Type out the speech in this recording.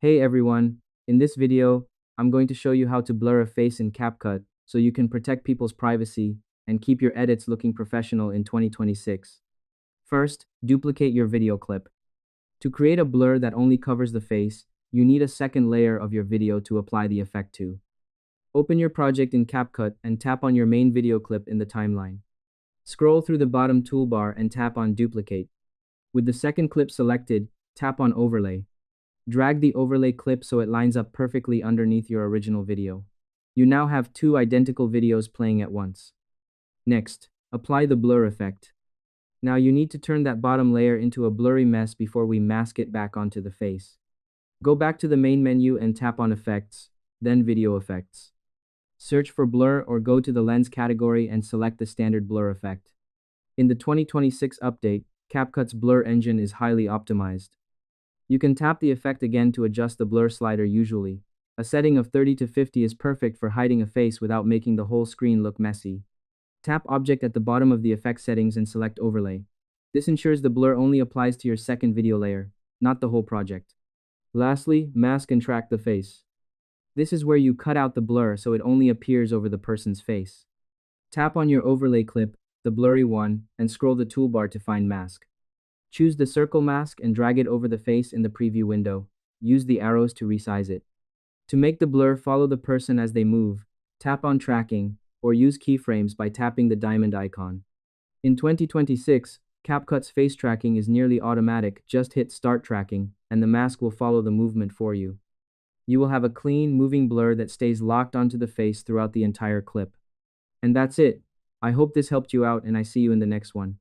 Hey everyone, in this video, I'm going to show you how to blur a face in CapCut so you can protect people's privacy and keep your edits looking professional in 2026. First, duplicate your video clip. To create a blur that only covers the face, you need a second layer of your video to apply the effect to. Open your project in CapCut and tap on your main video clip in the timeline. Scroll through the bottom toolbar and tap on Duplicate. With the second clip selected, tap on Overlay. Drag the overlay clip so it lines up perfectly underneath your original video. You now have two identical videos playing at once. Next, apply the blur effect. Now you need to turn that bottom layer into a blurry mess before we mask it back onto the face. Go back to the main menu and tap on Effects, then Video Effects. Search for Blur or go to the Lens category and select the standard blur effect. In the 2026 update, CapCut's blur engine is highly optimized. You can tap the effect again to adjust the blur slider usually. A setting of 30 to 50 is perfect for hiding a face without making the whole screen look messy. Tap Object at the bottom of the effect settings and select Overlay. This ensures the blur only applies to your second video layer, not the whole project. Lastly, mask and track the face. This is where you cut out the blur so it only appears over the person's face. Tap on your overlay clip, the blurry one, and scroll the toolbar to find mask. Choose the circle mask and drag it over the face in the preview window. Use the arrows to resize it. To make the blur follow the person as they move, tap on tracking, or use keyframes by tapping the diamond icon. In 2026, CapCut's face tracking is nearly automatic. Just hit Start Tracking, and the mask will follow the movement for you. You will have a clean, moving blur that stays locked onto the face throughout the entire clip. And that's it. I hope this helped you out, and I see you in the next one.